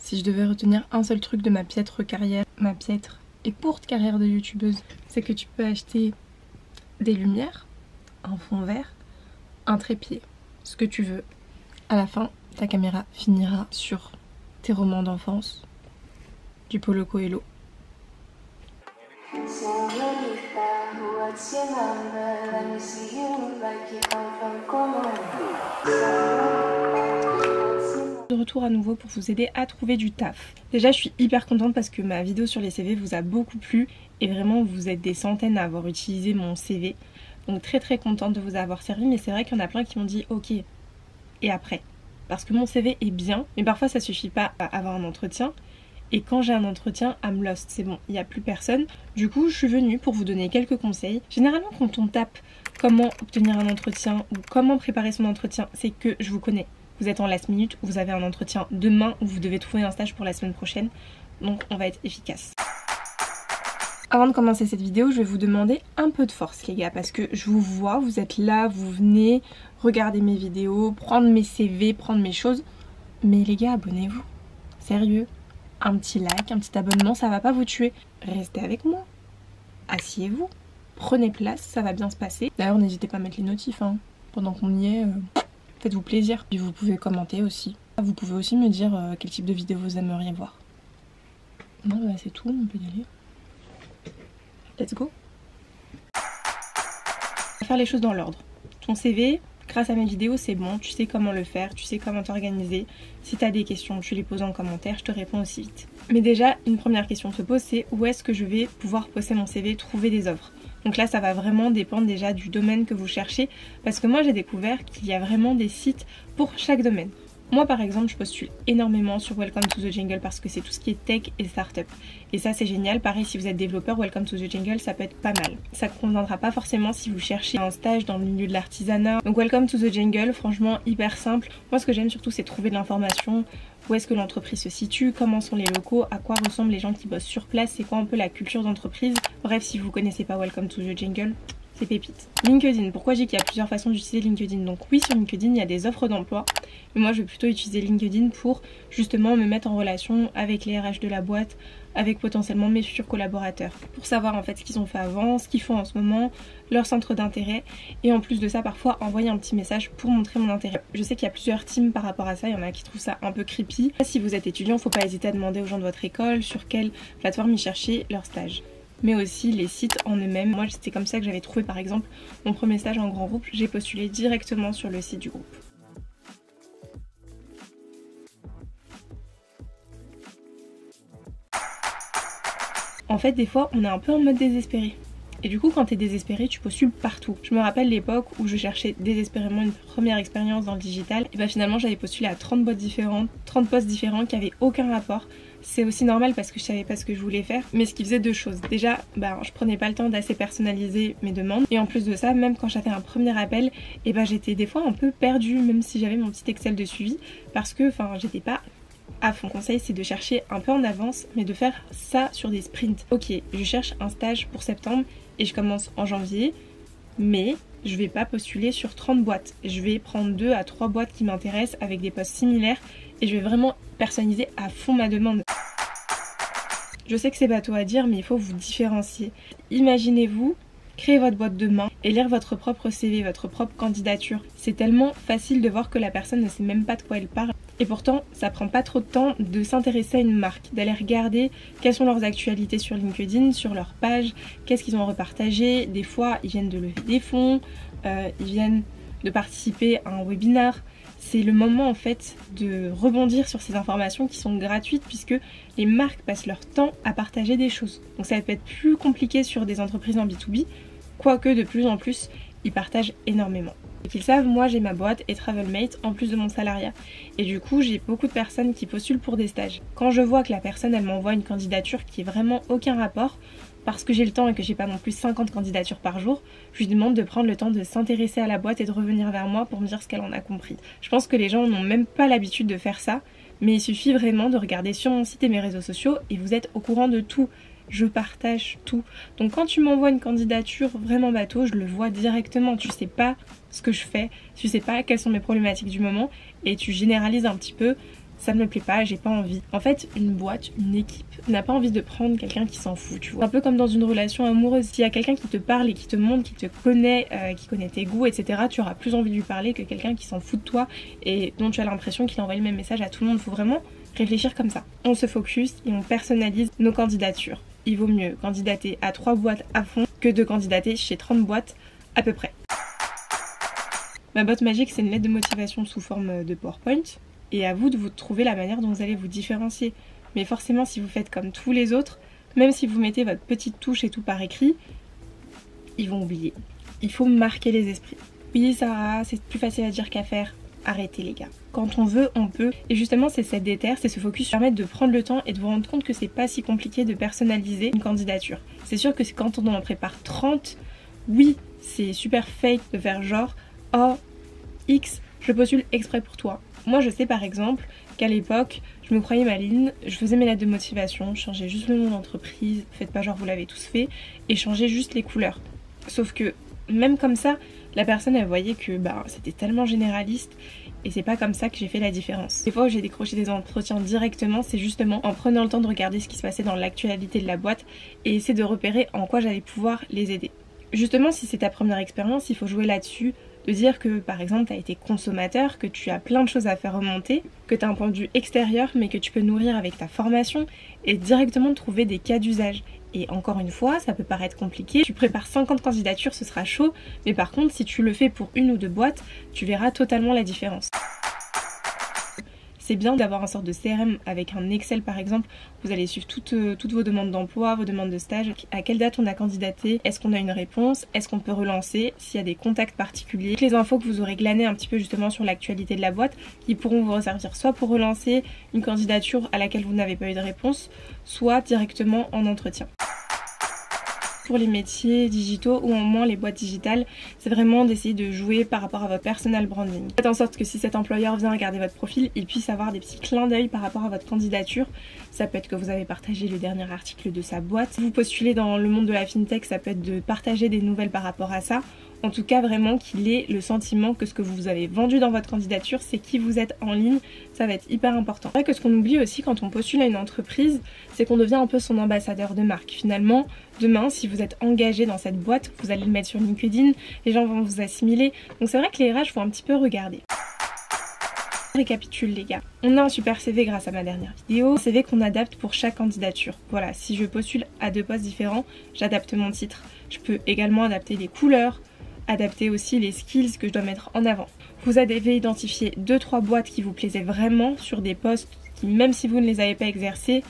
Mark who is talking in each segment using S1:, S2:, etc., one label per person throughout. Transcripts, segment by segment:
S1: Si je devais retenir un seul truc de ma piètre carrière, ma piètre et courte carrière de youtubeuse, c'est que tu peux acheter des lumières, un fond vert, un trépied, ce que tu veux. À la fin, ta caméra finira sur tes romans d'enfance, du Paulo Coelho. De retour à nouveau pour vous aider à trouver du taf. Déjà, je suis hyper contente parce que ma vidéo sur les CV vous a beaucoup plu et vraiment vous êtes des centaines à avoir utilisé mon CV. Donc très contente de vous avoir servi, mais c'est vrai qu'il y en a plein qui m'ont dit ok, et après? Parce que mon CV est bien, mais parfois ça suffit pas à avoir un entretien. Et quand j'ai un entretien, I'm lost, c'est bon, il n'y a plus personne. Du coup, je suis venue pour vous donner quelques conseils. Généralement, quand on tape comment obtenir un entretien ou comment préparer son entretien, c'est que je vous connais. Vous êtes en last minute, vous avez un entretien demain ou vous devez trouver un stage pour la semaine prochaine. Donc on va être efficace. Avant de commencer cette vidéo, je vais vous demander un peu de force les gars, parce que je vous vois, vous êtes là, vous venez regarder mes vidéos, prendre mes CV, prendre mes choses. Mais les gars, abonnez-vous. Sérieux. Un petit like, un petit abonnement, ça va pas vous tuer. Restez avec moi. Asseyez-vous. Prenez place, ça va bien se passer. D'ailleurs, n'hésitez pas à mettre les notifs, hein. Pendant qu'on y est, faites-vous plaisir. Puis vous pouvez commenter aussi. Vous pouvez aussi me dire quel type de vidéo vous aimeriez voir. Non, bah c'est tout, on peut y aller. Let's go. On va faire les choses dans l'ordre. Ton CV, grâce à mes vidéos, c'est bon, tu sais comment le faire, tu sais comment t'organiser. Si t'as des questions, tu les poses en commentaire, je te réponds aussi vite. Mais déjà, une première question se pose, c'est où est-ce que je vais pouvoir poster mon CV, trouver des offres. Donc là, ça va vraiment dépendre déjà du domaine que vous cherchez, parce que moi, j'ai découvert qu'il y a vraiment des sites pour chaque domaine. Moi par exemple je postule énormément sur Welcome to the Jungle parce que c'est tout ce qui est tech et startup. Et ça c'est génial, pareil si vous êtes développeur, Welcome to the Jungle ça peut être pas mal. Ça ne conviendra pas forcément si vous cherchez un stage dans le milieu de l'artisanat. Donc Welcome to the Jungle, franchement hyper simple. Moi ce que j'aime surtout c'est trouver de l'information. Où est-ce que l'entreprise se situe, comment sont les locaux, à quoi ressemblent les gens qui bossent sur place, c'est quoi un peu la culture d'entreprise. Bref, si vous connaissez pas Welcome to the Jungle, c'est pépite. LinkedIn, pourquoi je dis qu'il y a plusieurs façons d'utiliser LinkedIn? Donc oui, sur LinkedIn, il y a des offres d'emploi, mais moi je vais plutôt utiliser LinkedIn pour justement me mettre en relation avec les RH de la boîte, avec potentiellement mes futurs collaborateurs, pour savoir en fait ce qu'ils ont fait avant, ce qu'ils font en ce moment, leur centre d'intérêt, et en plus de ça, parfois envoyer un petit message pour montrer mon intérêt. Je sais qu'il y a plusieurs teams par rapport à ça, il y en a qui trouvent ça un peu creepy. Si vous êtes étudiant, faut pas hésiter à demander aux gens de votre école sur quelle plateforme ils cherchaient leur stage. Mais aussi les sites en eux-mêmes. Moi c'était comme ça que j'avais trouvé par exemple mon premier stage en grand groupe, j'ai postulé directement sur le site du groupe. En fait des fois on est un peu en mode désespéré. Et du coup quand t'es désespéré tu postules partout. Je me rappelle l'époque où je cherchais désespérément une première expérience dans le digital. Et bah finalement j'avais postulé à 30 boîtes différentes, 30 postes différents qui avaient aucun rapport. C'est aussi normal parce que je savais pas ce que je voulais faire, mais ce qui faisait deux choses. Déjà, je prenais pas le temps d'assez personnaliser mes demandes, et en plus de ça, même quand j'avais un premier appel, j'étais des fois un peu perdue, même si j'avais mon petit Excel de suivi, parce que j'étais pas à fond. Conseil, c'est de chercher un peu en avance, mais de faire ça sur des sprints. Ok, je cherche un stage pour septembre et je commence en janvier, mais je vais pas postuler sur 30 boîtes. Je vais prendre 2 à 3 boîtes qui m'intéressent avec des postes similaires et je vais vraiment personnaliser à fond ma demande. Je sais que c'est bateau à dire, mais il faut vous différencier. Imaginez-vous créer votre boîte de main et lire votre propre CV, votre propre candidature. C'est tellement facile de voir que la personne ne sait même pas de quoi elle parle. Et pourtant, ça prend pas trop de temps de s'intéresser à une marque, d'aller regarder quelles sont leurs actualités sur LinkedIn, sur leur page, qu'est-ce qu'ils ont repartagé. Des fois, ils viennent de lever des fonds, ils viennent de participer à un webinar. C'est le moment en fait de rebondir sur ces informations qui sont gratuites puisque les marques passent leur temps à partager des choses. Donc ça peut être plus compliqué sur des entreprises en B2B, quoique de plus en plus ils partagent énormément. Et qu'ils savent, moi j'ai ma boîte et Travelmate en plus de mon salariat. Et du coup j'ai beaucoup de personnes qui postulent pour des stages. Quand je vois que la personne elle m'envoie une candidature qui est vraiment aucun rapport, parce que j'ai le temps et que j'ai pas non plus 50 candidatures par jour, je lui demande de prendre le temps de s'intéresser à la boîte et de revenir vers moi pour me dire ce qu'elle en a compris. Je pense que les gens n'ont même pas l'habitude de faire ça, mais il suffit vraiment de regarder sur mon site et mes réseaux sociaux et vous êtes au courant de tout. Je partage tout. Donc quand tu m'envoies une candidature vraiment bateau, je le vois directement. Tu sais pas ce que je fais, tu sais pas quelles sont mes problématiques du moment et tu généralises un petit peu ça ne me plaît pas, j'ai pas envie. En fait, une boîte, une équipe n'a pas envie de prendre quelqu'un qui s'en fout, tu vois. Un peu comme dans une relation amoureuse, s'il y a quelqu'un qui te parle et qui te montre, qui te connaît, qui connaît tes goûts, etc., tu auras plus envie de lui parler que quelqu'un qui s'en fout de toi et dont tu as l'impression qu'il envoie le même message à tout le monde. Faut vraiment réfléchir comme ça. On se focus et on personnalise nos candidatures. Il vaut mieux candidater à 3 boîtes à fond que de candidater chez 30 boîtes à peu près. Ma botte magique, c'est une lettre de motivation sous forme de PowerPoint. Et à vous de vous trouver la manière dont vous allez vous différencier. Mais forcément, si vous faites comme tous les autres, même si vous mettez votre petite touche et tout par écrit, ils vont oublier. Il faut marquer les esprits. Oui Sarah, c'est plus facile à dire qu'à faire. Arrêtez les gars. Quand on veut, on peut. Et justement, c'est cette déterre, c'est ce focus qui permet de prendre le temps et de vous rendre compte que c'est pas si compliqué de personnaliser une candidature. C'est sûr que quand on en prépare 30, oui, c'est super fake de faire genre « Oh, X, je postule exprès pour toi ». Moi je sais par exemple qu'à l'époque, je me croyais maligne, je faisais mes lettres de motivation, je changeais juste le nom d'entreprise, faites pas genre vous l'avez tous fait, et changeais juste les couleurs. Sauf que même comme ça, la personne elle voyait que c'était tellement généraliste et c'est pas comme ça que j'ai fait la différence. Des fois où j'ai décroché des entretiens directement, c'est justement en prenant le temps de regarder ce qui se passait dans l'actualité de la boîte et essayer de repérer en quoi j'allais pouvoir les aider. Justement, si c'est ta première expérience, il faut jouer là-dessus. De dire que par exemple tu as été consommateur, que tu as plein de choses à faire remonter, que tu as un point de vue extérieur mais que tu peux nourrir avec ta formation et directement trouver des cas d'usage. Et encore une fois, ça peut paraître compliqué, tu prépares 50 candidatures, ce sera chaud, mais par contre si tu le fais pour 1 ou 2 boîtes, tu verras totalement la différence. C'est bien d'avoir un sorte de CRM avec un Excel par exemple, vous allez suivre toutes vos demandes d'emploi, vos demandes de stage, à quelle date on a candidaté, est-ce qu'on a une réponse, est-ce qu'on peut relancer, s'il y a des contacts particuliers, toutes les infos que vous aurez glanées un petit peu justement sur l'actualité de la boîte qui pourront vous resservir soit pour relancer une candidature à laquelle vous n'avez pas eu de réponse, soit directement en entretien. Pour les métiers digitaux ou au moins les boîtes digitales, c'est vraiment d'essayer de jouer par rapport à votre personal branding. Faites en sorte que si cet employeur vient regarder votre profil, il puisse avoir des petits clins d'œil par rapport à votre candidature. Ça peut être que vous avez partagé le dernier article de sa boîte. Si vous postulez dans le monde de la fintech, ça peut être de partager des nouvelles par rapport à ça. En tout cas, vraiment qu'il ait le sentiment que ce que vous avez vendu dans votre candidature, c'est qui vous êtes en ligne, ça va être hyper important. C'est vrai que ce qu'on oublie aussi quand on postule à une entreprise, c'est qu'on devient un peu son ambassadeur de marque. Finalement, demain, si vous êtes engagé dans cette boîte, vous allez le mettre sur LinkedIn, les gens vont vous assimiler. Donc c'est vrai que les RH vont un petit peu regarder. Récapitule les gars, on a un super CV grâce à ma dernière vidéo, un CV qu'on adapte pour chaque candidature. Voilà, si je postule à 2 postes différents, j'adapte mon titre. Je peux également adapter les couleurs, adapter aussi les skills que je dois mettre en avant. Vous avez identifié 2-3 boîtes qui vous plaisaient vraiment sur des postes qui, même si vous ne les avez pas exercés,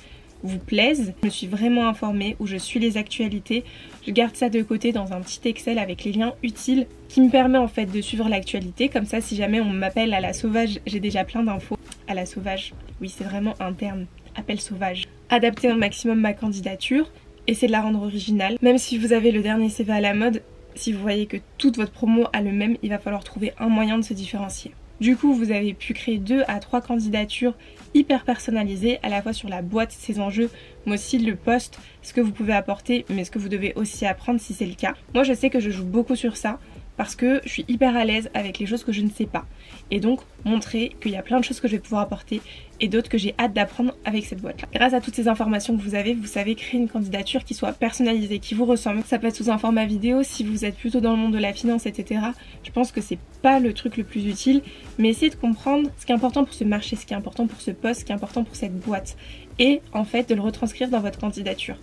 S1: vous plaisent. Je me suis vraiment informée, où je suis les actualités. Je garde ça de côté dans un petit Excel avec les liens utiles qui me permet en fait de suivre l'actualité. Comme ça, si jamais on m'appelle à la sauvage, j'ai déjà plein d'infos. À la sauvage, oui c'est vraiment un terme, appel sauvage. Adapter au maximum ma candidature, essayer de la rendre originale. Même si vous avez le dernier CV à la mode, si vous voyez que toute votre promo a le même, il va falloir trouver un moyen de se différencier. Du coup, vous avez pu créer 2 à 3 candidatures hyper personnalisées, à la fois sur la boîte, ses enjeux, mais aussi le poste, ce que vous pouvez apporter, mais ce que vous devez aussi apprendre si c'est le cas. Moi, je sais que je joue beaucoup sur ça, parce que je suis hyper à l'aise avec les choses que je ne sais pas. Et donc, montrer qu'il y a plein de choses que je vais pouvoir apporter et d'autres que j'ai hâte d'apprendre avec cette boîte-là. Grâce à toutes ces informations que vous avez, vous savez créer une candidature qui soit personnalisée, qui vous ressemble. Ça peut être sous un format vidéo, si vous êtes plutôt dans le monde de la finance, etc. Je pense que c'est pas le truc le plus utile, mais essayez de comprendre ce qui est important pour ce marché, ce qui est important pour ce poste, ce qui est important pour cette boîte. Et en fait, de le retranscrire dans votre candidature.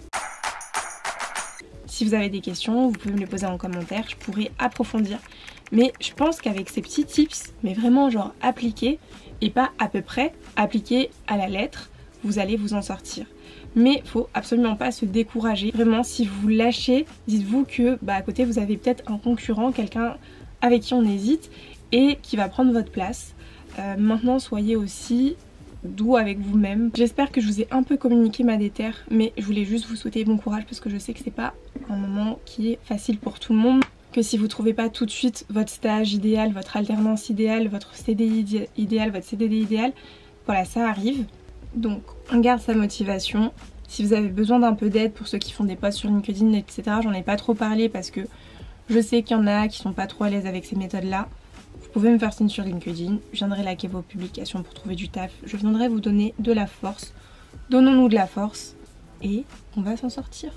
S1: Si vous avez des questions, vous pouvez me les poser en commentaire, je pourrais approfondir. Mais je pense qu'avec ces petits tips, mais vraiment genre appliqués, et pas à peu près, appliqués à la lettre, vous allez vous en sortir. Mais faut absolument pas se décourager. Vraiment, si vous lâchez, dites-vous que à côté vous avez peut-être un concurrent, quelqu'un avec qui on hésite et qui va prendre votre place. Maintenant, soyez aussi doux avec vous-même. J'espère que je vous ai un peu communiqué ma déterre, mais je voulais juste vous souhaiter bon courage parce que je sais que c'est pas un moment qui est facile pour tout le monde. Que si vous trouvez pas tout de suite votre stage idéal, votre alternance idéale, votre CDI idéal, votre CDD idéal, voilà, ça arrive. Donc on garde sa motivation. Si vous avez besoin d'un peu d'aide pour ceux qui font des posts sur LinkedIn, etc., j'en ai pas trop parlé parce que je sais qu'il y en a qui sont pas trop à l'aise avec ces méthodes-là. Vous pouvez me faire signe sur LinkedIn, je viendrai liker vos publications pour trouver du taf, je viendrai vous donner de la force. Donnons-nous de la force et on va s'en sortir.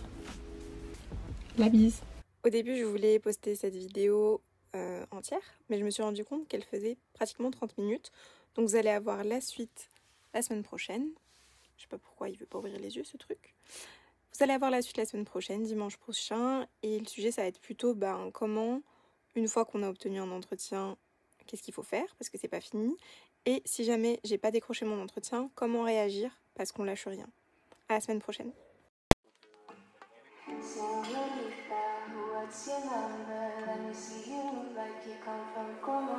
S1: La bise. Au début, je voulais poster cette vidéo entière, mais je me suis rendu compte qu'elle faisait pratiquement 30 minutes. Donc vous allez avoir la suite la semaine prochaine. Je sais pas pourquoi il veut pas ouvrir les yeux ce truc. Vous allez avoir la suite la semaine prochaine, dimanche prochain. Et le sujet, ça va être plutôt comment, une fois qu'on a obtenu un entretien, qu'est-ce qu'il faut faire, parce que c'est pas fini. Et si jamais j'ai pas décroché mon entretien, comment réagir, parce qu'on lâche rien. À la semaine prochaine. What's your number? Let me see you look like you come from Como.